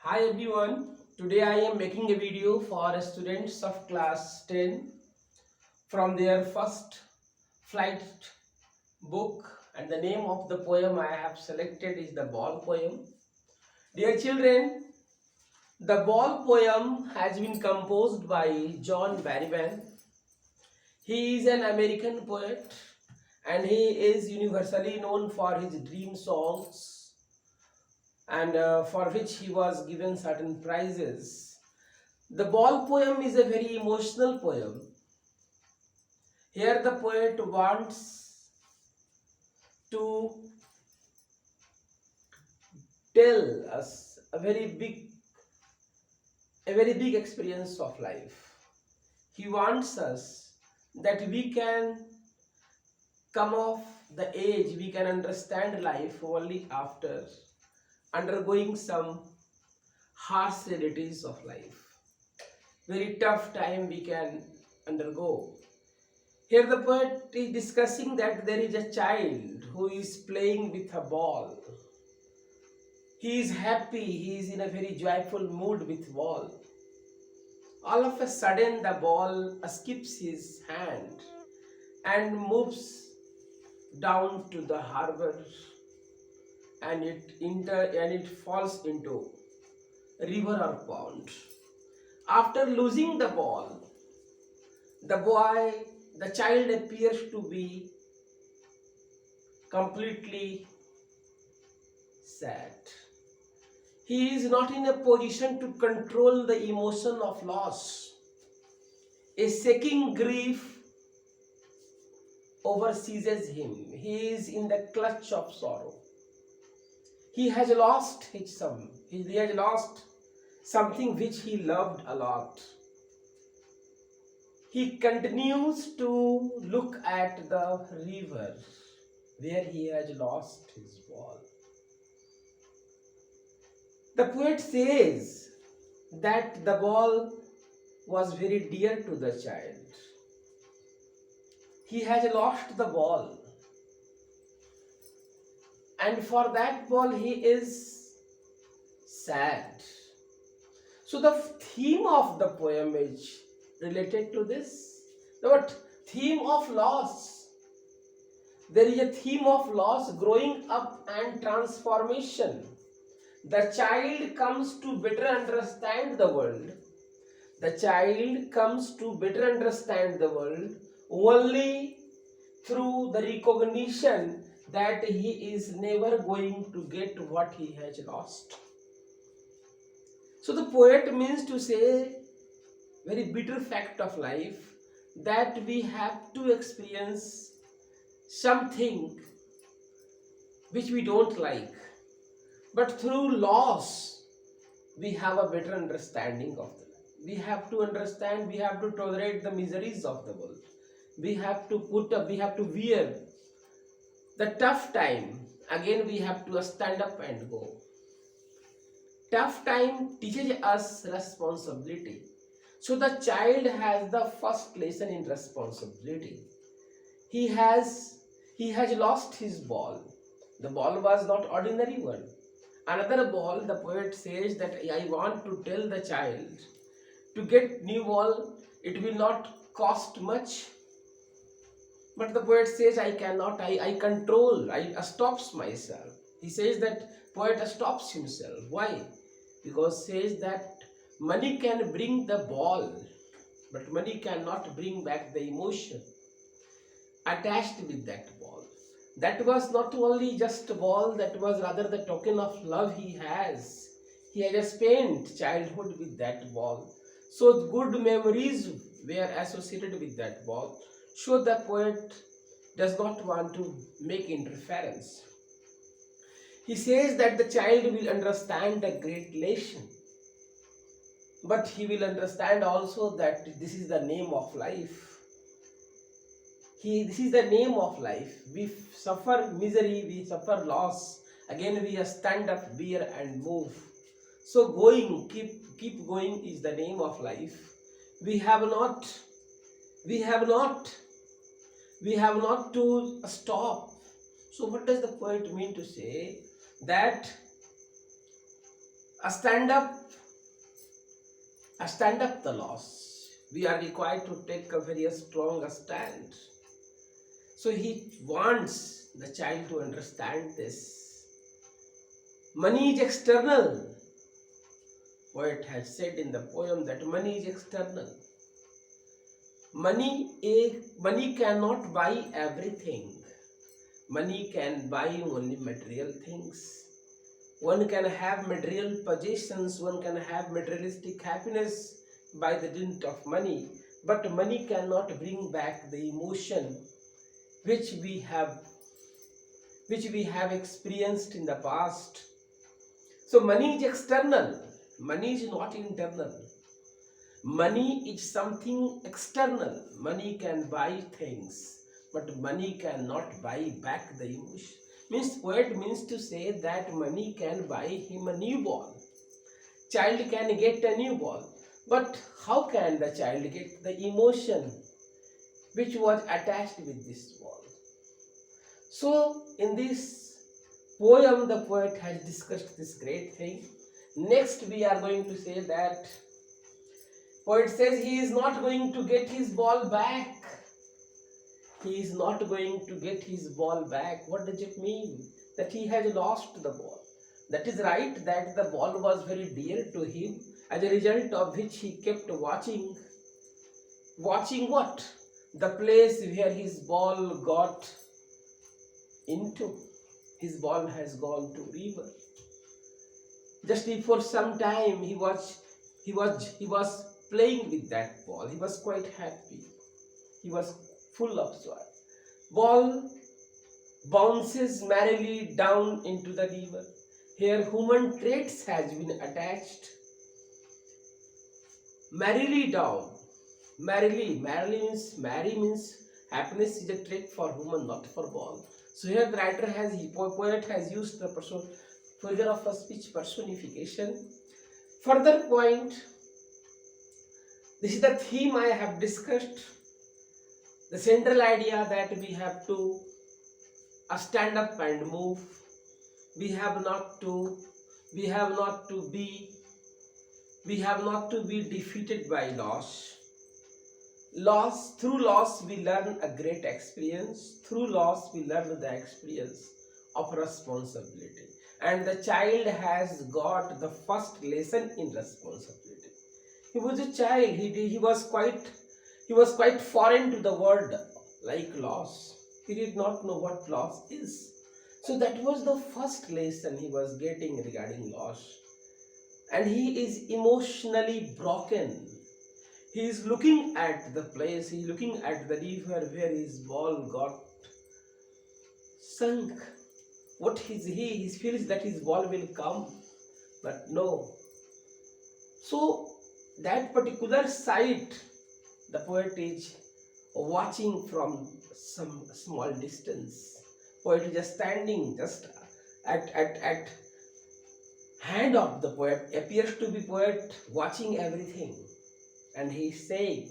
Hi everyone, today I am making a video for students of class 10 from their first flight book, and the name of the poem I have selected is the Ball poem. Dear children, the Ball poem has been composed by John Barryman. He is an American poet and he is universally known for his dream songs and for which he was given certain prizes. The Ball poem is a very emotional poem. Here the poet wants to tell us a very big experience of life. He wants us that we can come off the age, we can understand life only after undergoing some harsh realities of life. Very tough time we can undergo. Here the poet is discussing that there is a child who is playing with a ball. He is happy, he is in a very joyful mood with ball. All of a sudden the ball escapes his hand and moves down to the harbor, and it falls into a river or pond. After losing the ball, the child appears to be completely sad. He is not in a position to control the emotion of loss. A shaking grief overseizes him. He is in the clutch of sorrow. He has lost his son. He has lost something which he loved a lot. He continues to look at the river where he has lost his ball. The poet says that the ball was very dear to the child. He has lost the ball, and for that ball he is sad. So the theme of the poem is related to this. The theme of loss. There is a theme of loss, growing up and transformation. The child comes to better understand the world. The child comes to better understand the world only through the recognition that he is never going to get what he has lost. So the poet means to say very bitter fact of life that we have to experience something which we don't like, but through loss we have a better understanding of the life. We have to understand, we have to tolerate the miseries of the world. We have to wear the tough time. Again we have to stand up and go. Tough time teaches us responsibility. So the child has the first lesson in responsibility. He has lost his ball. The ball was not ordinary one. Another ball, the poet says that I want to tell the child to get new ball, it will not cost much. But the poet says I cannot, I stops myself. He says that poet stops himself. Why? Because says that money can bring the ball, but money cannot bring back the emotion attached with that ball. That was not only just a ball, that was rather the token of love he has. He had spent childhood with that ball. So good memories were associated with that ball. So the poet does not want to make interference. He says that the child will understand the great lesson, but he will understand also that this is the name of life. This is the name of life. We suffer misery, we suffer loss. Again we stand up, bear and move. So going, keep going is the name of life. We have not to stop. So what does the poet mean to say? That a stand up, the loss. We are required to take a very strong stand. So he wants the child to understand this. Money is external. Poet has said in the poem that money is external. Money cannot buy everything. Money can buy only material things. One can have material possessions, one can have materialistic happiness by the dint of money, but money cannot bring back the emotion which we have experienced in the past. So money is external, money is not internal. Money is something external. Money can buy things, but money cannot buy back the emotion. Poet means to say that money can buy him a new ball. Child can get a new ball, but how can the child get the emotion which was attached with this ball? So in this poem, the poet has discussed this great thing. Next, we are going to say that poet says he is not going to get his ball back. He is not going to get his ball back. What does it mean? That he has lost the ball. That is right, that the ball was very dear to him, as a result of which he kept watching. Watching what? The place where his ball got into. His ball has gone to river. Just before some time he was playing with that ball. He was quite happy. He was full of joy. Ball bounces merrily down into the river. Here human traits has been attached. Merrily down. Merry means happiness is a trait for human, not for ball. So here the poet has used the figure of a speech personification. Further point, this is the theme I have discussed. The central idea that we have to stand up and move. We have not to be defeated by loss. Through loss we learn a great experience. Through loss we learn the experience of responsibility. And the child has got the first lesson in responsibility. He was a child. He was quite foreign to the word like loss. He did not know what loss is. So that was the first lesson he was getting regarding loss. And he is emotionally broken. He is looking at the place, he is looking at the river where his ball got sunk. He feels that his ball will come, but no. So that particular sight, the poet is watching from some small distance. Poet is just standing just at hand of the poet, appears to be poet watching everything. And he is saying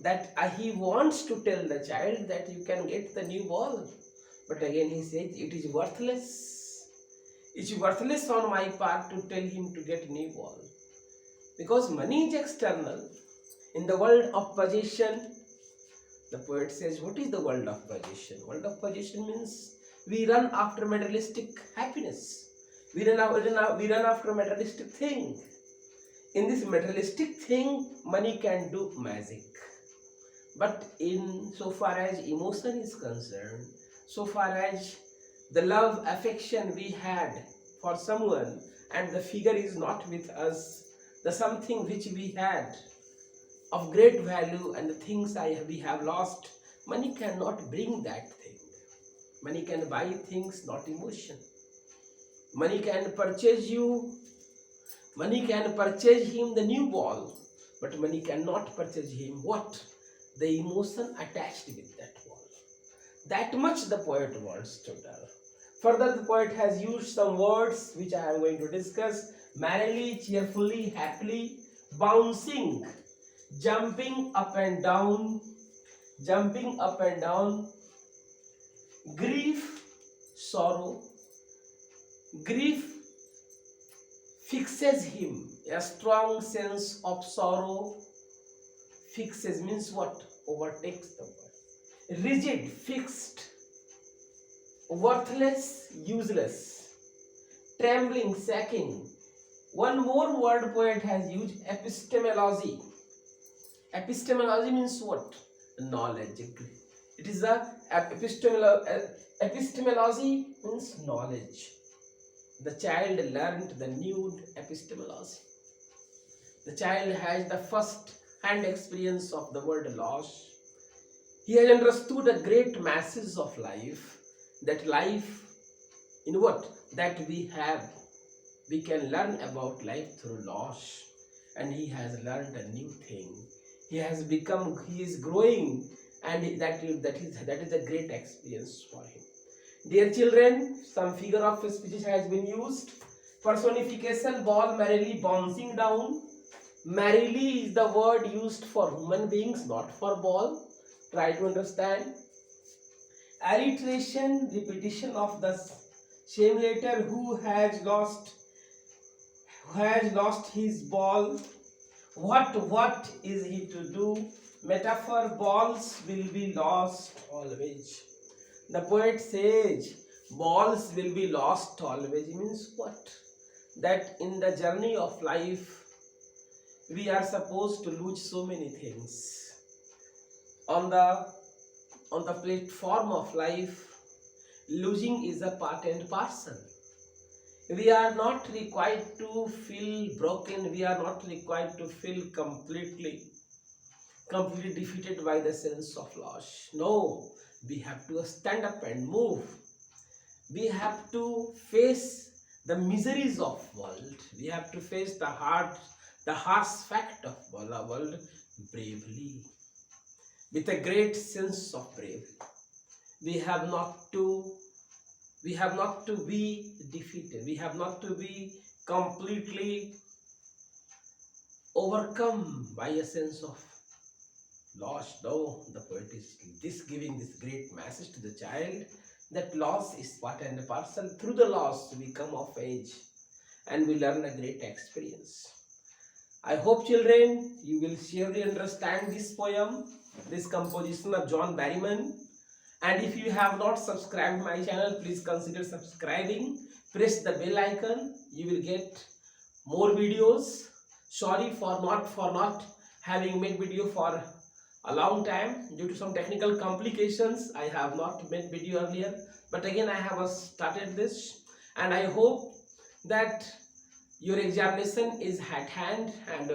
that he wants to tell the child that you can get the new ball. But again he says it is worthless. It is worthless on my part to tell him to get new ball. Because money is external. In the world of possession, the poet says, what is the world of possession? World of possession means we run after materialistic happiness. We run after materialistic thing. In this materialistic thing, money can do magic. But in so far as emotion is concerned, so far as the love, affection we had for someone and the figure is not with us, the something which we had of great value and the things we have lost, money cannot bring that thing. Money can buy things, not emotion. Money can purchase him the new ball, but money cannot purchase him what? The emotion attached with that ball. That much the poet wants to tell. Further, the poet has used some words which I am going to discuss. Merrily, cheerfully, happily, bouncing, jumping up and down, grief, sorrow, grief, fixes him. A strong sense of sorrow. Fixes means what? Overtakes the word. Rigid, fixed, worthless, useless, trembling, sacking. One more word poet has used, epistemology. Epistemology means what? Knowledge. It is a epistemology means knowledge. The child learned the new epistemology. The child has the first hand experience of the word loss. He has understood the great masses of life. That life, in what? That we have. We can learn about life through loss. And he has learned a new thing. He is growing, and that is a great experience for him. Dear children, some figure of speech has been used. Personification, ball merrily bouncing down. Merrily is the word used for human beings, not for ball. Try to understand. Alliteration, repetition of the same letter. Who has lost his ball? What is he to do? Metaphor, balls will be lost always. The poet says balls will be lost always. It means what? That in the journey of life we are supposed to lose so many things. On the platform of life, losing is a part and parcel. We are not required to feel broken. We are not required to feel completely defeated by the sense of loss. No, we have to stand up and move. We have to face the miseries of world. We have to face the harsh fact of the world bravely, with a great sense of bravery. We have not to be defeated. We have not to be completely overcome by a sense of loss. No, the poet is giving this great message to the child that loss is part and parcel. Through the loss we come of age and we learn a great experience. I hope children you will surely understand this poem, this composition of John Barrymore. And if you have not subscribed my channel, please consider subscribing. Press the bell icon. You will get more videos. Sorry for not having made video for a long time due to some technical complications. I have not made video earlier, but again I have started this, and I hope that your examination is at hand, and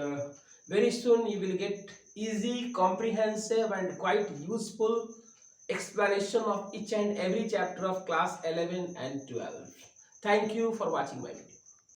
very soon you will get easy, comprehensive and quite useful explanation of each and every chapter of class 11 and 12. Thank you for watching my video.